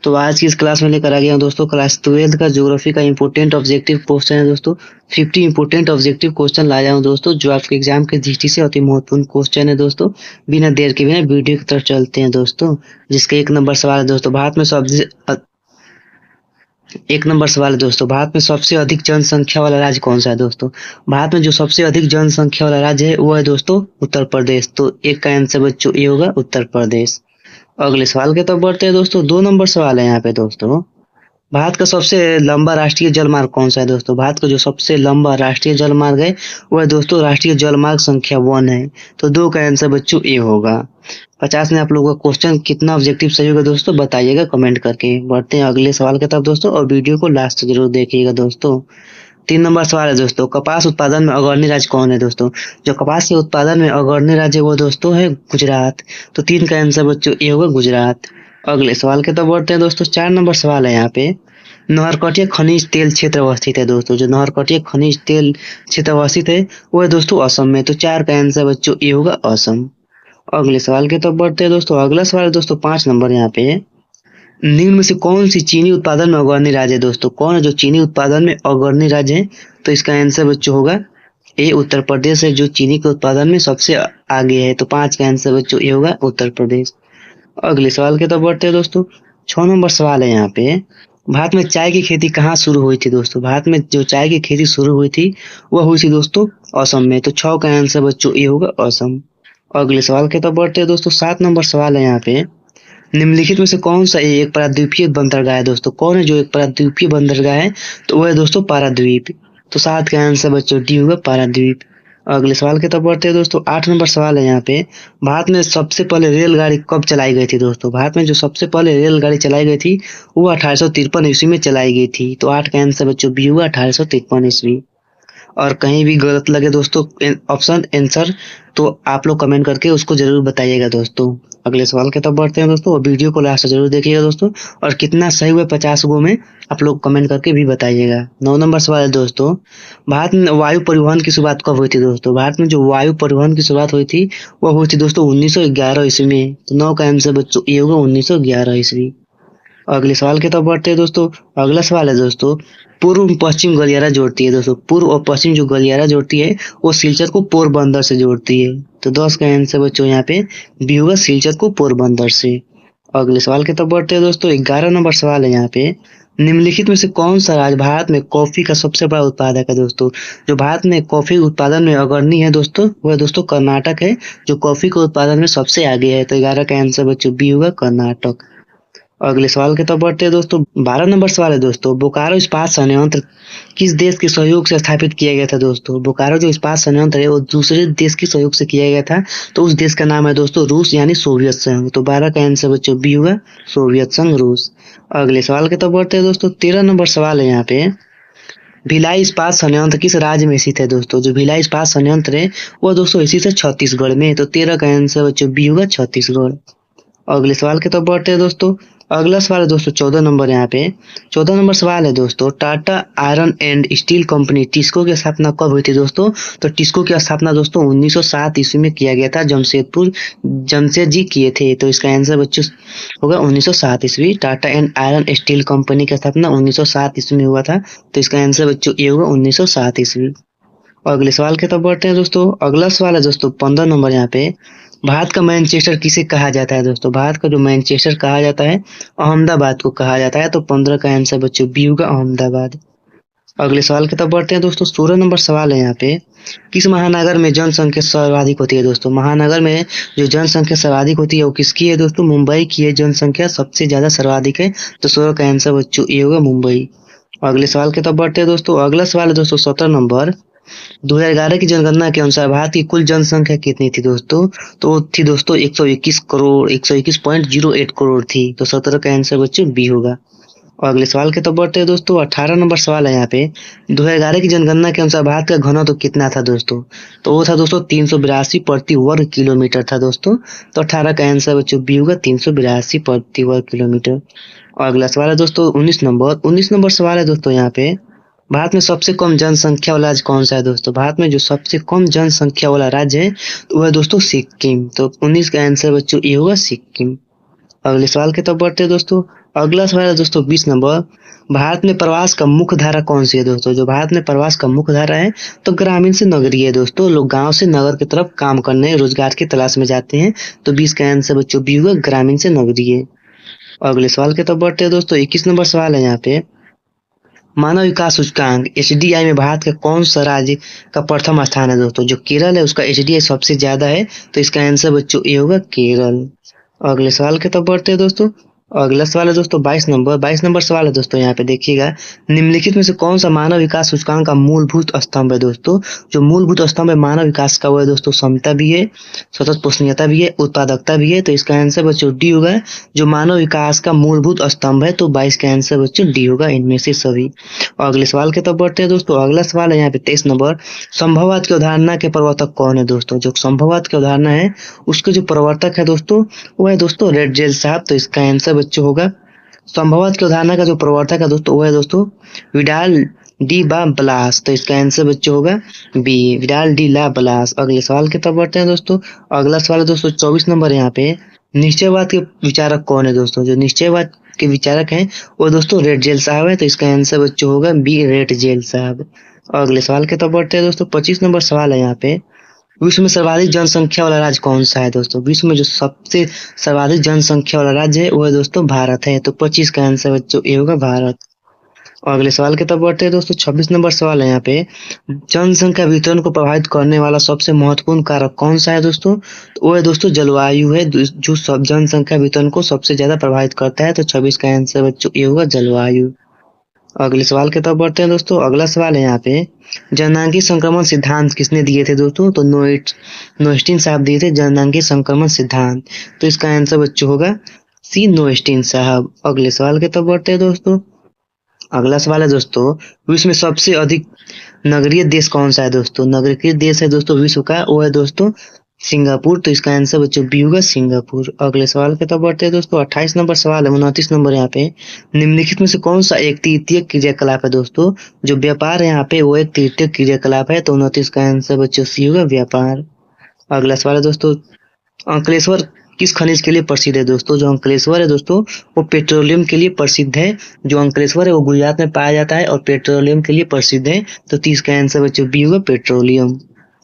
तो आज की इस क्लास में लेकर आ गया हूँ दोस्तों क्लास 12 का ज्योग्राफी का इंपोर्टेंट ऑब्जेक्टिव क्वेश्चन है दोस्तों। 50 इंपोर्टेंट ऑब्जेक्टिव क्वेश्चन लाया हूँ दोस्तों, जो आपके एग्जाम के दृष्टि से अति महत्वपूर्ण क्वेश्चन है दोस्तों। बिना देर के बिना वीडियो की तरफ चलते हैं दोस्तों। जिसका एक नंबर सवाल है दोस्तों, भारत में सबसे अधिक जनसंख्या वाला राज्य कौन सा है दोस्तों। भारत में जो सबसे अधिक जनसंख्या वाला राज्य है वो है दोस्तों उत्तर प्रदेश। तो एक का आंसर बच्चों ये होगा उत्तर प्रदेश। अगले सवाल की तरफ बढ़ते हैं दोस्तों। 2 नंबर सवाल है यहाँ पे दोस्तों। भारत का सबसे लंबा राष्ट्रीय जलमार्ग कौन सा है दोस्तों। भारत का जो सबसे लंबा राष्ट्रीय जलमार्ग है वो है दोस्तों राष्ट्रीय जलमार्ग संख्या 1 है। तो 2 का आंसर बच्चों ए होगा। 50 में आप लोगों का क्वेश्चन कितना ऑब्जेक्टिव सही होगा दोस्तों बताइएगा कमेंट करके। बढ़ते हैं अगले सवाल की तरफ दोस्तों, और वीडियो को लास्ट तक जरूर देखिएगा दोस्तों। 3 नंबर सवाल है दोस्तों, कपास उत्पादन में अग्रणी राज्य कौन है दोस्तों। जो कपास के उत्पादन में अग्रणी राज्य वो दोस्तों है गुजरात। तो 3 का आंसर बच्चों ये होगा गुजरात। अगले सवाल के तरफ बढ़ते हैं दोस्तों। 4 नंबर सवाल है यहाँ पे, नहरकटिया खनिज तेल क्षेत्र अवस्थित है दोस्तों। जो नहरकटिया खनिज तेल क्षेत्र अवस्थित है वो है दोस्तों असम में। तो 4 का आंसर बच्चों ये होगा असम। अगले सवाल की तरफ बढ़ते हैं दोस्तों। अगला सवाल है दोस्तों 5 नंबर यहाँ पे, निम्न में से कौन सी चीनी उत्पादन में अग्रणी राज्य है दोस्तों। कौन है जो चीनी उत्पादन में अग्रणी राज्य है। तो इसका आंसर बच्चों होगा ए उत्तर प्रदेश है, जो चीनी के उत्पादन में सबसे आगे है। तो 5 का आंसर बच्चों ये होगा उत्तर प्रदेश। अगले सवाल की तरफ बढ़ते हैं दोस्तों। 6 नंबर सवाल है यहाँ पे, भारत में चाय की खेती कहाँ शुरू हुई थी दोस्तों। भारत में जो चाय की खेती शुरू हुई थी वह हुई थी दोस्तों असम में। तो 6 का आंसर बच्चों ये होगा असम। अगले सवाल की तरफ बढ़ते हैं दोस्तों। 7 नंबर सवाल है यहाँ पे, निम्नलिखित में से कौन सा एक प्राद्वीपीय बंदरगाह है दोस्तों। कौन है जो एक प्राद्वीपीय बंदरगाह है। तो वह है दोस्तों पाराद्वीप। तो 7 का आंसर बच्चों डी होगा पाराद्वीप। अगले सवाल की तरफ बढ़ते हैं दोस्तों। 8 नंबर सवाल है यहाँ पे, भारत में सबसे पहले रेलगाड़ी कब चलाई गई थी दोस्तों। भारत में जो सबसे पहले रेलगाड़ी चलाई गई थी वो 1853 ईस्वी में चलाई गई थी। तो 8 का आंसर बच्चों बी हुआ 1853 ईस्वी। और कहीं भी गलत लगे दोस्तों ऑप्शन आंसर तो आप लोग कमेंट करके उसको जरूर बताइएगा दोस्तों। अगले सवाल की तरफ बढ़ते हैं दोस्तों, और वीडियो को लास्ट जरूर देखिएगा दोस्तों। और कितना सही हुआ 50 गो में आप लोग कमेंट करके भी बताइएगा। 9 नंबर सवाल है दोस्तों, भारत में वायु परिवहन की शुरुआत कब हुई थी दोस्तों। भारत में जो वायु परिवहन की शुरुआत हुई थी वह हुई थी दोस्तों 1911 ईस्वी में। तो 9 का आंसर बच्चों ये होगा 1911 ईस्वी। अगले सवाल की तरफ बढ़ते हैं दोस्तों। अगला सवाल है दोस्तों, पूर्व पश्चिम गलियारा जोड़ती है दोस्तों। पूर्व और पश्चिम जो गलियारा जोड़ती है वो सिलचर को पोरबंदर से जोड़ती है। तो 10 का आंसर बच्चों यहाँ पे बी होगा सिलचर को पोरबंदर से। अगले सवाल की तरफ बढ़ते हैं दोस्तों। 11 नंबर सवाल है यहाँ पे, निम्नलिखित में से कौन सा राज्य भारत में कॉफी का सबसे बड़ा उत्पादक है दोस्तों। जो भारत में कॉफी उत्पादन में अग्रणी है दोस्तों वह दोस्तों कर्नाटक है, जो कॉफी के उत्पादन में सबसे आगे है। तो 11 का आंसर बच्चों बी होगा कर्नाटक। अगले सवाल की तरफ बढ़ते हैं दोस्तों। 12 नंबर सवाल है दोस्तों, बोकारो इस्पात संयंत्र किस देश के सहयोग से स्थापित किया गया था दोस्तों। बोकारो जो इस्पात संयंत्र है वो दूसरे देश के सहयोग से किया गया था। तो उस देश का नाम है दोस्तों रूस यानी सोवियत संघ। तो 12 का आंसर बच्चों बी होगा सोवियत संघ रूस। अगले सवाल की तरफ बढ़ते हैं दोस्तों। 13 नंबर सवाल है यहाँ पे, भिलाई इस्पात संयंत्र किस राज्य में स्थित है दोस्तों। जो भिलाई इस्पात संयंत्र है वो दोस्तों स्थित है छत्तीसगढ़ में। तो 13 का आंसर बच्चों बी होगा छत्तीसगढ़। अगले सवाल की तरफ बढ़ते हैं दोस्तों। अगला सवाल है दोस्तों 14 नंबर यहाँ पे। 14 नंबर सवाल है दोस्तों, Tata iron and steel company TISCO की स्थापना कब हुई थी दोस्तों। तो टिस्को की स्थापना दोस्तों 1907 ईस्वी में किया गया था। जमशेदजी किए थे। तो इसका आंसर बच्चों होगा 1907 ईस्वी। Tata and iron steel company की स्थापना 1907 ईस्वी में हुआ था। तो इसका आंसर बच्चों ये होगा 1907 ईस्वी। अगले सवाल की तरफ बढ़ते हैं दोस्तों। अगला सवाल है दोस्तों 15 नंबर यहाँ पे, भारत का मैनचेस्टर किसे कहा जाता है दोस्तों। भारत का जो मैनचेस्टर कहा जाता है अहमदाबाद को कहा जाता है। तो 15 का आंसर बच्चों बी होगा अहमदाबाद। अगले सवाल की तरफ बढ़ते हैं दोस्तों। 16 नंबर सवाल है यहाँ पे, किस महानगर में जनसंख्या सर्वाधिक होती है दोस्तों। महानगर में जो जनसंख्या सर्वाधिक होती है वो किसकी है दोस्तों, मुंबई की है। जनसंख्या सबसे ज्यादा सर्वाधिक है। तो 16 का आंसर बच्चों ये होगा मुंबई। अगले सवाल की तरफ बढ़ते हैं दोस्तों। अगला सवाल है दोस्तों 17 नंबर, 2011 की जनगणना के अनुसार भारत की कुल जनसंख्या कितनी थी दोस्तों। तो थी दोस्तों 121 करोड़ 121.08 करोड़ थी। तो 17 का आंसर बच्चों बी होगा। अगले सवाल के तो बढ़ते हैं दोस्तों। 18 नंबर सवाल है यहाँ पे, 2011 की जनगणना के अनुसार भारत का घनत्व तो कितना था दोस्तों। तो वो था दोस्तों 382 प्रति वर्ग किलोमीटर था दोस्तों। तो 18 का आंसर बच्चों बी होगा 382 प्रति वर्ग किलोमीटर। अगला सवाल है दोस्तों 19 नंबर सवाल है दोस्तों यहाँ पे, भारत में सबसे कम जनसंख्या वाला राज्य कौन सा है दोस्तों। भारत में जो सबसे कम जनसंख्या वाला राज्य है तो वह है दोस्तों सिक्किम। तो 19 का आंसर बच्चों ये होगा सिक्किम। अगले सवाल की तरफ बढ़ते हैं दोस्तों। अगला सवाल है दोस्तों 20 नंबर। भारत में प्रवास का मुख्य धारा कौन सी है दोस्तों? जो भारत में प्रवास का मुख्य धारा है तो ग्रामीण से नगरीय है दोस्तों। लोग गांव से नगर की तरफ काम करने, रोजगार की तलाश में जाते हैं। तो 20 का आंसर बच्चों बी होगा, ग्रामीण से नगरीय। अगले सवाल की तरफ बढ़ते हैं दोस्तों। 21 नंबर सवाल है यहाँ पे। मानव विकास सूचकांक एचडीआई में भारत का कौन सा राज्य का प्रथम स्थान है दोस्तों? जो केरल है उसका एचडीआई सबसे ज्यादा है, तो इसका आंसर बच्चों ए होगा, केरल। अगले सवाल की तरफ बढ़ते हैं दोस्तों। अगला सवाल है दोस्तों 22 नंबर सवाल है दोस्तों। यहाँ पे देखिएगा, निम्नलिखित में से कौन सा मानव विकास सूचकांक का मूलभूत स्तंभ है दोस्तों? जो मूलभूत स्तंभ है मानव विकास का वो है दोस्तों, समता भी है, सतत पोषणीयता भी है, उत्पादकता भी है। तो इसका आंसर बच्चों डी होगा, जो मानव विकास का मूलभूत स्तंभ है। तो 22 का आंसर बच्चों डी होगा, इनमें से सभी। अगले सवाल की तरफ बढ़ते हैं दोस्तों। अगला सवाल है यहाँ पे 23 नंबर। संभववाद की अवधारणा के प्रवर्तक कौन है दोस्तों? जो संभववाद की अवधारणा है उसके जो प्रवर्तक है दोस्तों वो है दोस्तों रेडजेल साहब। तो इसका आंसर बच्चों होगा, संभववाद की अवधारणा का जो प्रवर्तक है दोस्तों वो है दोस्तों विडाल डी बा ब्लास। तो इसका आंसर बच्चों होगा बी, विडाल डी ला ब्लास। अगले सवाल की तरफ बढ़ते हैं दोस्तों। अगला सवाल है दोस्तों 24 नंबर। यहाँ पे निश्चयवाद के विचारक कौन है दोस्तों? जो निश्चयवाद के विचारक हैं वो दोस्तों रेड जेल साहब है। तो इसका आंसर बच्चों होगा बी, रेड जेल साहब। अगले सवाल की तरफ बढ़ते हैं दोस्तों। 25 नंबर सवाल है यहाँ पे। विश्व में सर्वाधिक जनसंख्या वाला राज्य कौन सा है दोस्तों? विश्व में जो सबसे सर्वाधिक जनसंख्या वाला राज्य है वो है दोस्तों भारत है। तो 25 का आंसर बच्चों ए होगा, भारत। और अगले सवाल की तरफ बढ़ते हैं दोस्तों। 26 नंबर सवाल है यहाँ पे। जनसंख्या वितरण को प्रभावित करने वाला सबसे महत्वपूर्ण कारक कौन सा है दोस्तों? तो वो है दोस्तों जलवायु है, जो सब जनसंख्या वितरण को सबसे ज्यादा प्रभावित करता है। तो 26 का आंसर बच्चों ये होगा, जलवायु। अगले सवाल की तरफ बढ़ते हैं दोस्तों। अगला सवाल है यहाँ पे। जननांगीय संक्रमण सिद्धांत किसने दिए थे दोस्तों? तो नोएस्टीन साहब दिए थे जननांगीय संक्रमण सिद्धांत। तो इसका आंसर बच्चों होगा सी, नोएस्टीन साहब। अगले सवाल की तरफ बढ़ते हैं दोस्तों। अगला सवाल है दोस्तों, विश्व में सबसे अधिक नगरीय देश कौन सा है दोस्तों? नगरीय देश है दोस्तों विश्व का वो है दोस्तों सिंगापुर। तो इसका आंसर बच्चों बी होगा, सिंगापुर। अगले सवाल की तरफ बढ़ते हैं दोस्तों। 28 नंबर सवाल है। 29 नंबर यहाँ पे। निम्नलिखित में से कौन सा एक तृतीय क्रियाकलाप है दोस्तों? जो व्यापार है यहाँ पे वो एक तृतीय क्रियाकलाप है। तो 29 का आंसर बच्चों सी होगा, व्यापार। अगला सवाल है दोस्तों, अंकलेश्वर किस खनिज के लिए प्रसिद्ध है दोस्तों? जो अंकलेश्वर है दोस्तों वो पेट्रोलियम के लिए प्रसिद्ध है। जो अंकलेश्वर है वो गुजरात में पाया जाता है और पेट्रोलियम के लिए प्रसिद्ध है। तो 30 का आंसर बच्चों बी होगा, पेट्रोलियम।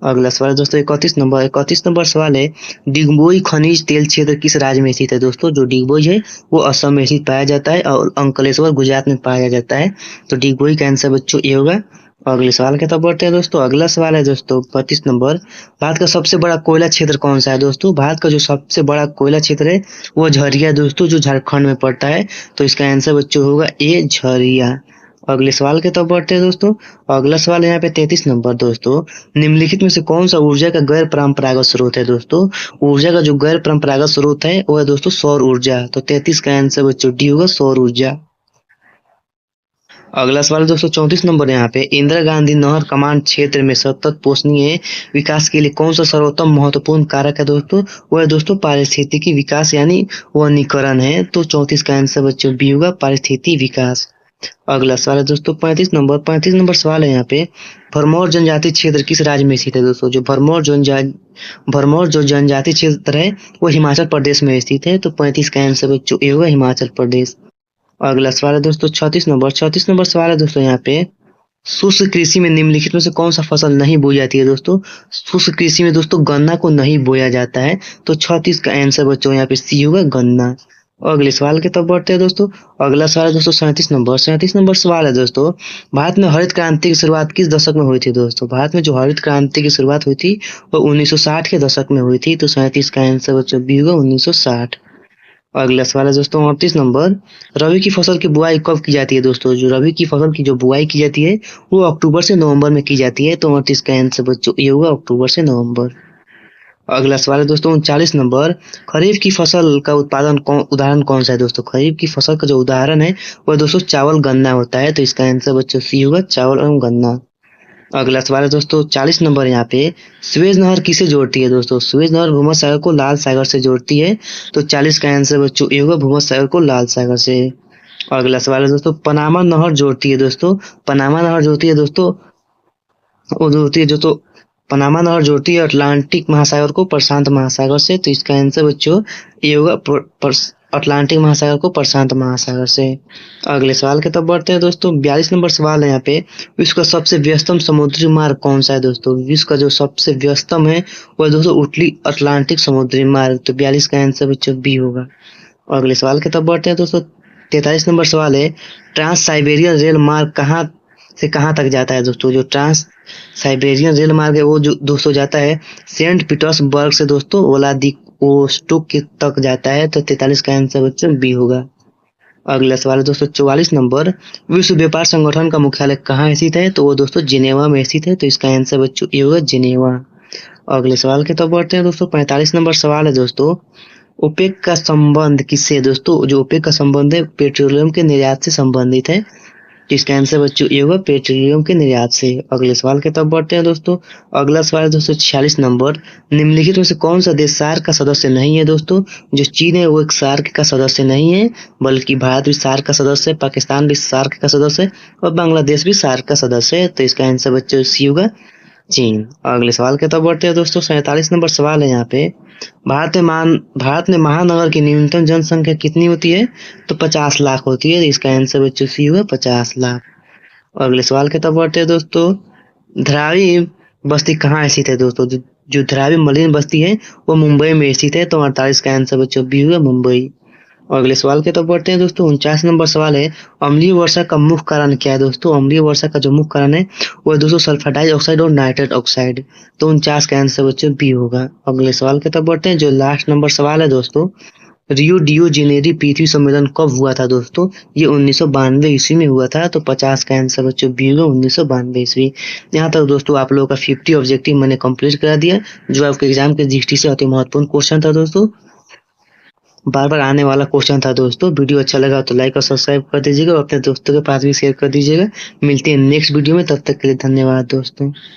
अगला सवाल दोस्तों 31 नंबर सवाल है। डिगबोई खनिज तेल क्षेत्र किस राज्य में स्थित है दोस्तों? जो डिगबोई है वो असम में स्थित पाया जाता है और अंकलेश्वर गुजरात में पाया जाता है। तो डिगबोई का आंसर बच्चों ये होगा। अगले सवाल की तरफ बढ़ते हैं दोस्तों। अगला सवाल है दोस्तों 32 नंबर। भारत का सबसे बड़ा कोयला क्षेत्र कौन सा है दोस्तों? भारत का जो सबसे बड़ा कोयला क्षेत्र है वो झरिया दोस्तों, जो झारखंड में पड़ता है। तो इसका आंसर बच्चों होगा ए, झरिया। अगले सवाल की तरफ बढ़ते हैं दोस्तों। अगला सवाल है यहाँ पे 33 नंबर दोस्तों। निम्नलिखित में से कौन सा ऊर्जा का गैर परंपरागत स्रोत है दोस्तों? ऊर्जा का जो गैर परंपरागत स्रोत है वो है दोस्तों सौर ऊर्जा। तो 33 का आंसर बच्चों डी होगा, सौर ऊर्जा। अगला सवाल दोस्तों 34 नंबर यहाँ पे। इंदिरा गांधी नहर कमांड क्षेत्र में सतत पोषणीय विकास के लिए कौन सा सर्वोत्तम महत्वपूर्ण कारक है दोस्तों? वो है दोस्तों पारिस्थितिकी विकास यानी वनीकरण है। तो 34 का आंसर बच्चों बी होगा, पारिस्थितिकी विकास। अगला सवाल है दोस्तों 35 नंबर सवाल है यहाँ पे। भरमौर जनजाति क्षेत्र किस राज्य में स्थित है दोस्तों? जो भरमौर जो जनजाति क्षेत्र है वो हिमाचल प्रदेश में स्थित है। तो 35 का आंसर बच्चों ए होगा, हिमाचल प्रदेश। अगला सवाल है दोस्तों 36 नंबर सवाल है दोस्तों यहाँ पे। शुष्क कृषि में निम्नलिखित में से कौन सा फसल नहीं बोई जाती है दोस्तों? शुष्क कृषि में दोस्तों गन्ना को नहीं बोया जाता है। तो 36 का आंसर बच्चों यहाँ पे सी होगा, गन्ना। अगले सवाल की तरफ बढ़ते हैं दोस्तों। अगला सवाल है दोस्तों 37 नंबर सवाल है दोस्तों। भारत में हरित क्रांति की शुरुआत किस दशक में हुई थी दोस्तों? भारत में जो हरित क्रांति की शुरुआत हुई थी वो 1960 के दशक में हुई थी। तो 37 का आंसर बच्चों बी होगा, 1960। अगला सवाल है दोस्तों 38 नंबर। रबी की फसल की बुआई कब की जाती है दोस्तों? जो रबी की फसल की जो बुआई की जाती है वो अक्टूबर से नवंबर में की जाती है। तो 38 का आंसर बच्चों ये होगा, अक्टूबर से नवंबर। अगला सवाल है दोस्तों 39 नंबर। खरीफ की फसल का उदाहरण कौन सा है दोस्तों? खरीफ की फसल का जो उदाहरण है वह दोस्तों चावल गन्ना होता है। तो इसका आंसर बच्चों सी होगा, चावल एवं गन्ना। अगला सवाल है दोस्तों 40 नंबर यहाँ पे। सुएज नहर किसे जोड़ती है दोस्तों? सुएज नहर भूमध्य सागर को लाल सागर से जोड़ती है। तो 40 का आंसर बच्चों ये होगा, भूमध्य सागर को लाल सागर से। अगला सवाल है दोस्तों पनामा नहर जोड़ती है दोस्तों। पनामा नहर जोड़ती है दोस्तों वो जोड़ती है दोस्तों पनामा नहर जोड़ती है अटलांटिक महासागर को प्रशांत महासागर से। तो इसका आंसर बच्चों ये होगा अटलांटिक महासागर को प्रशांत महासागर से। अगले सवाल की तरफ बढ़ते हैं दोस्तों। 42 नंबर सवाल है यहाँ पे, विश्व का सबसे व्यस्तम समुद्री मार्ग कौन सा है दोस्तों? विश्व का जो सबसे व्यस्तम है वह दोस्तों इटली अटलांटिक समुद्री मार्ग, तो 42 का आंसर बच्चों बी होगा। अगले सवाल की तरफ बढ़ते हैं दोस्तों। 43 नंबर सवाल है, ट्रांस साइबेरियन रेल मार्ग कहाँ से कहाँ तक जाता है दोस्तों? जो ट्रांस साइबेरियन रेल मार्ग है वो जो दोस्तों जाता है सेंट पीटर्सबर्ग से दोस्तों व्लादिवोस्टोक तक जाता है, तो 43 का आंसर बच्चों बी होगा। अगला सवाल है दोस्तों 44 नंबर, विश्व व्यापार संगठन का मुख्यालय कहाँ स्थित है? तो वो दोस्तों जिनेवा में स्थित है, तो इसका आंसर बच्चों ए होगा जिनेवा। अगले सवाल की तरफ बढ़ते हैं दोस्तों। 45 नंबर सवाल है दोस्तों, ओपेक का संबंध किससे है दोस्तों? जो ओपेक का संबंध है पेट्रोलियम के निर्यात से संबंधित है, जिसका आंसर बच्चों ये होगा पेट्रोलियम के निर्यात से। अगले सवाल की तरफ बढ़ते हैं दोस्तों। अगला सवाल है दोस्तों 46 नंबर, निम्नलिखित में से कौन सा देश सार्क का सदस्य नहीं है दोस्तों? जो चीन है वो एक सार्क का सदस्य नहीं है, बल्कि भारत भी सार्क का सदस्य है, पाकिस्तान भी सार्क का सदस्य है और बांग्लादेश भी सार्क का सदस्य है, तो इसका आंसर बच्चों सी होगा चीन। अगले सवाल की तरफ बढ़ते हैं दोस्तों। 47 नंबर सवाल है यहाँ पे, भारत में महानगर की न्यूनतम जनसंख्या कितनी होती है? तो 50 लाख होती है, इसका आंसर बच्चों सी होगा 50 लाख। अगले सवाल की तरफ बढ़ते हैं दोस्तों। धारावी बस्ती कहाँ स्थित है दोस्तों? जो धारावी मलिन बस्ती है वो मुंबई में स्थित है, तो 48 का आंसर बच्चों बी होगा मुंबई। अगले सवाल की तरफ बढ़ते हैं दोस्तों। 49 नंबर सवाल है, अम्लीय वर्षा का मुख्य कारण क्या है दोस्तों? अम्लीय वर्षा का जो मुख्य कारण है वो है दोस्तों सल्फर डाइऑक्साइड और नाइट्रेट ऑक्साइड, तो 49 का आंसर बच्चों बी होगा। अगले सवाल की तरफ बढ़ते हैं। जो लास्ट नंबर सवाल है दोस्तों, रियो डियो जेनेरी पृथ्वी सम्मेलन कब हुआ था दोस्तों? ये 1992 ईस्वी में हुआ था, तो 50 का आंसर बच्चों बी होगा 1992 ईस्वी। यहाँ तक दोस्तों आप लोगों का 50 ऑब्जेक्टिव मैंने कंप्लीट करा दिया, जो आपके एग्जाम के दृष्टि से अति महत्वपूर्ण क्वेश्चन था दोस्तों, बार बार आने वाला क्वेश्चन था दोस्तों। वीडियो अच्छा लगा तो लाइक और सब्सक्राइब कर दीजिएगा और अपने दोस्तों के पास भी शेयर कर दीजिएगा। मिलते हैं नेक्स्ट वीडियो में, तब तक के लिए धन्यवाद दोस्तों।